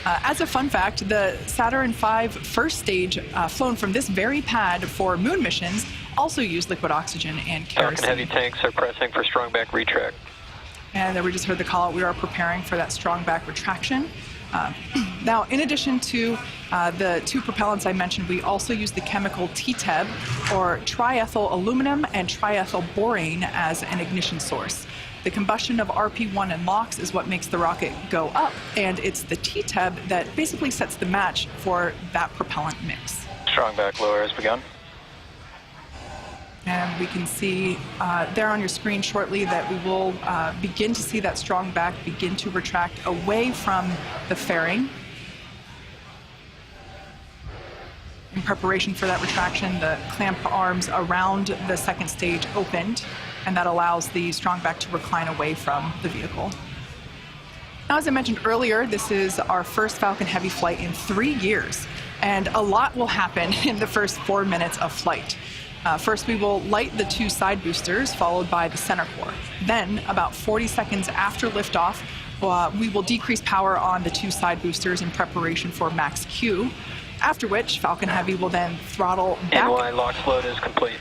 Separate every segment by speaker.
Speaker 1: As a fun fact, the Saturn V first stage flown from this very pad for moon missions also used liquid oxygen and kerosene.
Speaker 2: Falcon Heavy tanks are pressing for strong back retract.
Speaker 1: And then we just heard the call out. We are preparing for that strong back retraction. Now, in addition to the two propellants I mentioned, we also use the chemical TTEB, or triethyl aluminum and triethyl borane, as an ignition source. The combustion of RP1 and LOX is what makes the rocket go up, and it's the TTEB that basically sets the match for that propellant mix.
Speaker 2: Strong back lower has begun.
Speaker 1: And we can see there on your screen shortly that we will begin to see that strong back begin to retract away from the fairing. In preparation for that retraction, the clamp arms around the second stage opened, and that allows the strong back to recline away from the vehicle. Now, as I mentioned earlier, this is our first Falcon Heavy flight in 3 years, and a lot will happen in the first 4 minutes of flight. First, we will light the 2 side boosters, followed by the center core. Then, about 40 seconds after liftoff, we will decrease power on the 2 side boosters in preparation for Max Q, after which Falcon Heavy will then throttle back.
Speaker 2: NY LOX load is complete.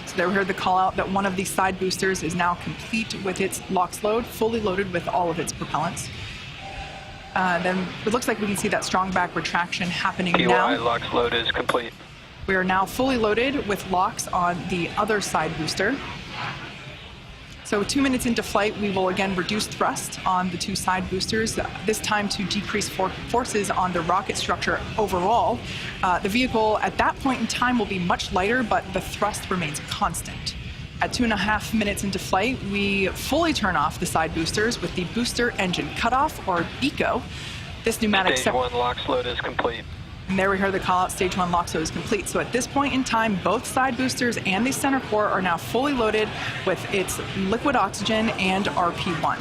Speaker 1: So there we heard the call out that one of these side boosters is now complete with its LOX load, fully loaded with all of its propellants. Then it looks like we can see that strong back retraction happening now.
Speaker 2: PY LOX load is complete.
Speaker 1: We are now fully loaded with LOX on the other side booster. So 2 minutes into flight, we will again reduce thrust on the 2 side boosters, this time to decrease forces on the rocket structure overall. The vehicle at that point in time will be much lighter, but the thrust remains constant. At 2.5 minutes into flight, we fully turn off the side boosters with the booster engine cutoff, or BECO. This pneumatic
Speaker 2: Stage 1 LOX load is complete.
Speaker 1: And there we heard the call out, stage 1 LOX load is complete. So at this point in time, both side boosters and the center core are now fully loaded with its liquid oxygen and RP1.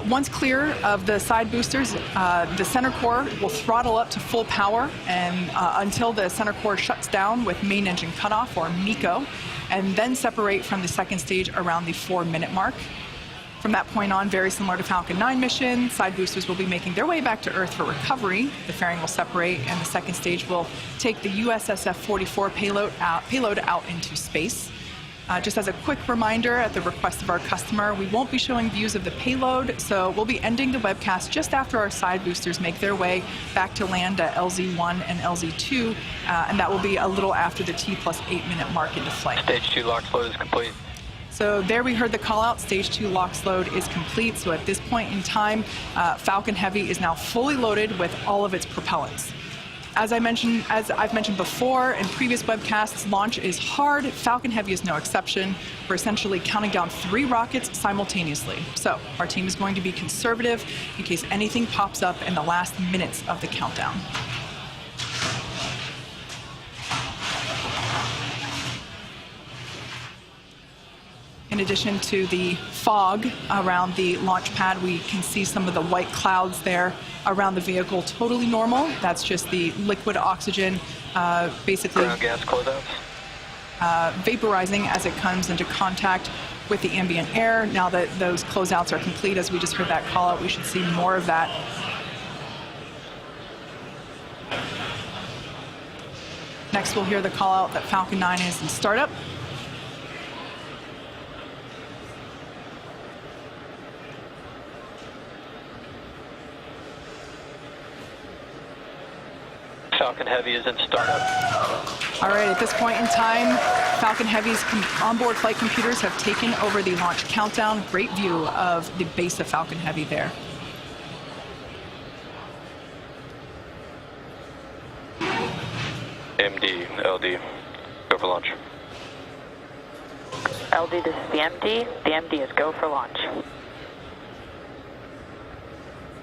Speaker 1: Once clear of the side boosters, the center core will throttle up to full power and until the center core shuts down with main engine cutoff, or MECO, and then separate from the second stage around the 4-minute mark. From that point on, very similar to Falcon 9 mission, side boosters will be making their way back to Earth for recovery. The fairing will separate, and the second stage will take the USSF-44 payload out into space. Just as a quick reminder, at the request of our customer, we won't be showing views of the payload, so we'll be ending the webcast just after our side boosters make their way back to land at LZ1 and LZ2, and that will be a little after the T+8-minute mark into flight.
Speaker 2: Stage 2 LOX load is complete.
Speaker 1: So there we heard the call out, stage 2 LOX load is complete. So at this point in time, Falcon Heavy is now fully loaded with all of its propellants. As I've mentioned before in previous webcasts, launch is hard. Falcon Heavy is no exception. We're essentially counting down 3 rockets simultaneously. So our team is going to be conservative in case anything pops up in the last minutes of the countdown. In addition to the fog around the launch pad, we can see some of the white clouds there around the vehicle. Totally normal. That's just the liquid oxygen basically
Speaker 2: ground gas closeouts.
Speaker 1: Vaporizing as it comes into contact with the ambient air. Now that those closeouts are complete, as we just heard that call out, we should see more of that. Next, we'll hear the call out that Falcon 9 is in startup.
Speaker 2: Falcon Heavy is in startup.
Speaker 1: All right, at this point in time, Falcon Heavy's onboard flight computers have taken over the launch countdown. Great view of the base of Falcon Heavy there.
Speaker 2: MD, LD, go for launch.
Speaker 3: LD, this is the MD. The MD is go for launch.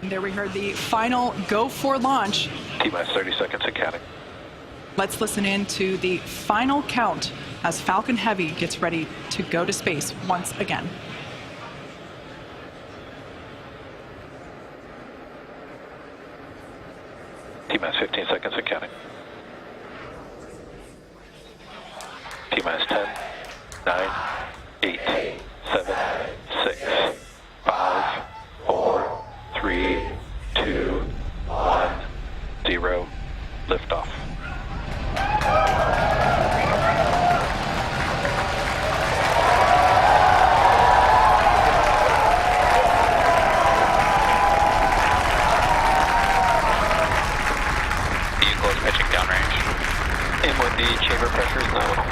Speaker 1: And there we heard the final go for launch.
Speaker 2: T-minus 30 seconds and counting.
Speaker 1: Let's listen in to the final count as Falcon Heavy gets ready to go to space once again.
Speaker 2: T-minus 15 seconds and counting. T-minus 10, 9, 8, 7, 6, 5, 4, 3, 0, liftoff.
Speaker 4: Vehicle is pitching downrange.
Speaker 2: M1D chamber pressure is nominal.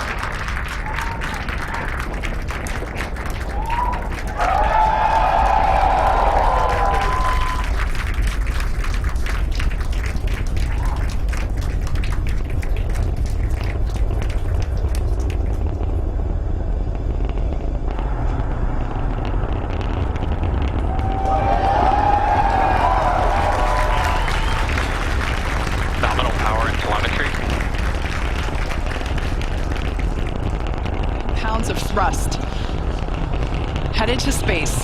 Speaker 4: Nominal power and telemetry.
Speaker 1: Pounds of thrust. Headed to space.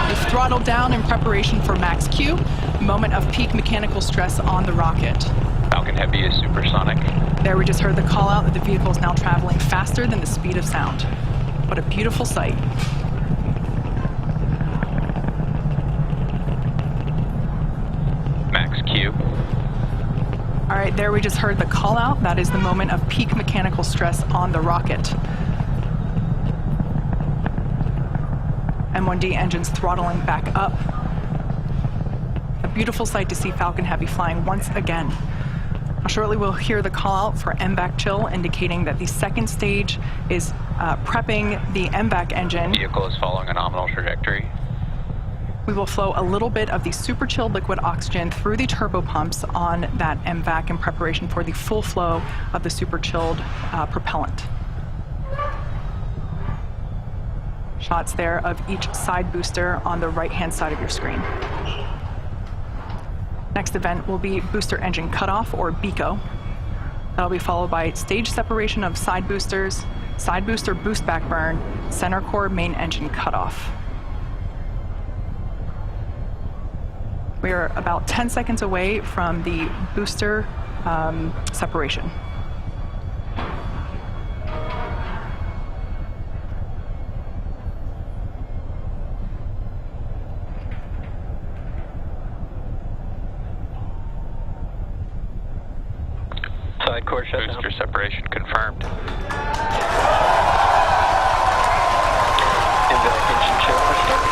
Speaker 1: We've throttled down in preparation for Max Q, moment of peak mechanical stress on the rocket.
Speaker 4: Falcon Heavy is supersonic.
Speaker 1: There we just heard the call out that the vehicle is now traveling faster than the speed of sound. What a beautiful sight.
Speaker 4: Max Q.
Speaker 1: All right, there we just heard the call out. That is the moment of peak mechanical stress on the rocket. M1D engines throttling back up. A beautiful sight to see Falcon Heavy flying once again. Shortly we'll hear the call out for MVAC chill, indicating that the second stage is prepping the MVAC engine.
Speaker 4: Vehicle is following a nominal trajectory.
Speaker 1: We will flow a little bit of the super chilled liquid oxygen through the turbo pumps on that MVAC in preparation for the full flow of the super chilled propellant. Shots there of each side booster on the right-hand side of your screen. Next event will be booster engine cutoff, or BECO. That'll be followed by stage separation of side boosters, side booster boost back burn, center core main engine cutoff. We are about 10 seconds away from the booster separation.
Speaker 2: Side core shutdown.
Speaker 4: Booster separation confirmed.
Speaker 2: MVAC engine chill restart.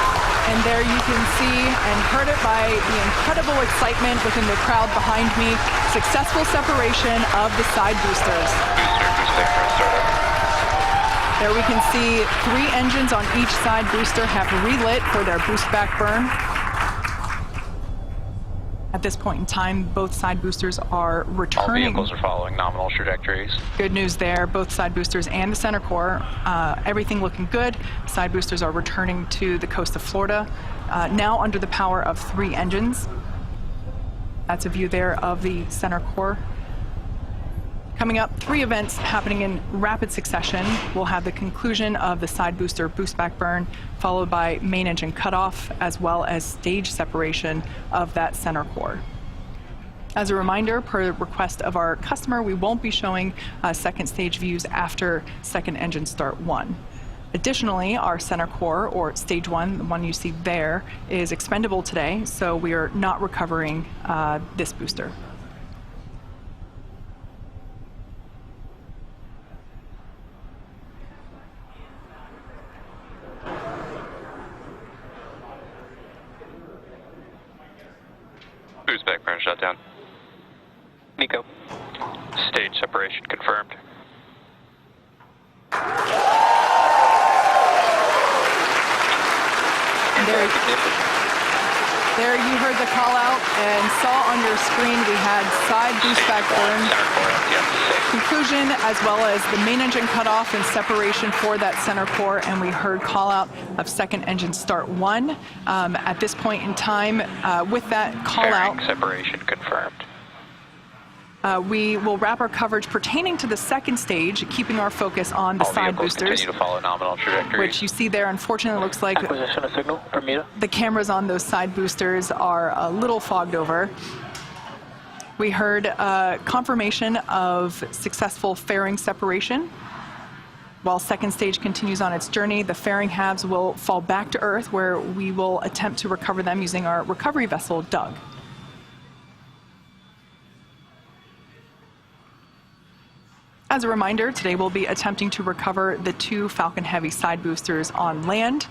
Speaker 1: And there you can see and heard it by the incredible excitement within the crowd behind me. Successful separation of the side boosters.
Speaker 4: Booster startup.
Speaker 1: There we can see 3 engines on each side booster have relit for their boost back burn. At this point in time, both side boosters are
Speaker 4: All
Speaker 1: returning.
Speaker 4: vehicles are following nominal trajectories.
Speaker 1: Good news there, both side boosters and the center core, everything looking good. Side boosters are returning to the coast of Florida, now under the power of 3 engines. That's a view there of the center core. Coming up, 3 events happening in rapid succession. We'll have the conclusion of the side booster boost back burn, followed by main engine cutoff, as well as stage separation of that center core. As a reminder, per request of our customer, we won't be showing second stage views after second engine start 1. Additionally, our center core, or stage 1, the one you see there, is expendable today, so we are not recovering this booster.
Speaker 4: Boost back burn shutdown.
Speaker 2: MECO.
Speaker 4: Stage separation confirmed.
Speaker 1: There you heard the call out and saw on your screen we had side boost back burn
Speaker 4: Center core, yep, safe.
Speaker 1: conclusion, as well as the main engine cutoff and separation for that center core, and we heard call out of second engine start 1. At this point in time, with that call out,
Speaker 4: Fairing separation confirmed.
Speaker 1: we will wrap our coverage pertaining to the second stage, keeping our focus on the
Speaker 4: All
Speaker 1: side
Speaker 4: vehicles
Speaker 1: boosters,
Speaker 4: continue to follow nominal trajectories.
Speaker 1: which you see there. Unfortunately, it looks like
Speaker 2: Acquisition of signal, Bermuda.
Speaker 1: the cameras on those side boosters are a little fogged over. We heard confirmation of successful fairing separation. While second stage continues on its journey, the fairing halves will fall back to Earth, where we will attempt to recover them using our recovery vessel, Doug. As a reminder, today we'll be attempting to recover the 2 Falcon Heavy side boosters on land.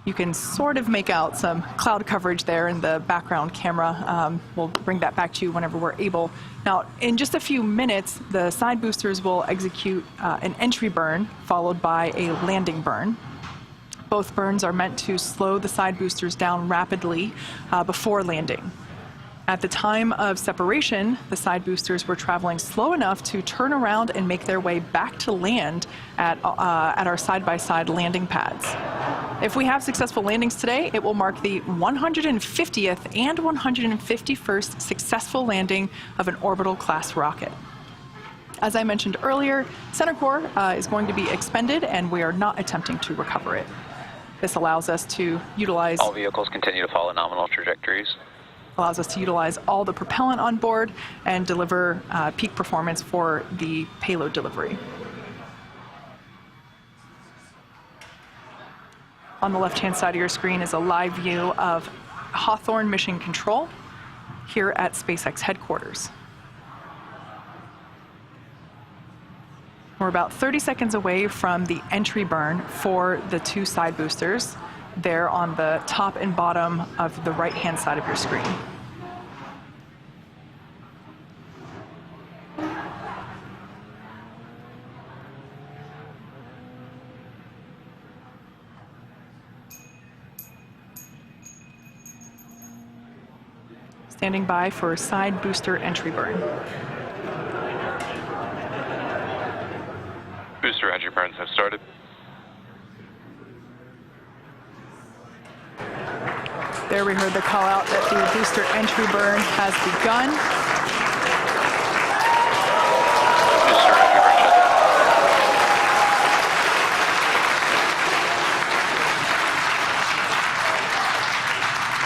Speaker 1: You can sort of make out some cloud coverage there in the background camera. We'll bring that back to you whenever we're able. Now, in just a few minutes, the side boosters will execute an entry burn followed by a landing burn. Both burns are meant to slow the side boosters down rapidly before landing. At the time of separation, the side boosters were traveling slow enough to turn around and make their way back to land at our side-by-side landing pads. If we have successful landings today, it will mark the 150th and 151st successful landing of an orbital-class rocket. As I mentioned earlier, center core is going to be expended, and we are not attempting to recover it. This allows us to utilize...
Speaker 4: All vehicles continue to follow nominal trajectories.
Speaker 1: Allows us to utilize all the propellant on board and deliver peak performance for the payload delivery. On the left-hand side of your screen is a live view of Hawthorne Mission Control here at SpaceX headquarters. We're about 30 seconds away from the entry burn for the 2 side boosters. There on the top and bottom of the right-hand side of your screen. Standing by for side booster entry burn.
Speaker 4: Booster entry burns have started.
Speaker 1: There we heard the call out that the booster entry burn has begun.
Speaker 4: Booster entry burn shut.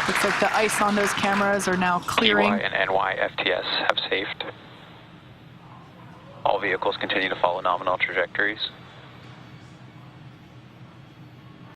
Speaker 1: Looks like the ice on those cameras are now clearing.
Speaker 4: EY and NY FTS have safed. All vehicles continue to follow nominal trajectories.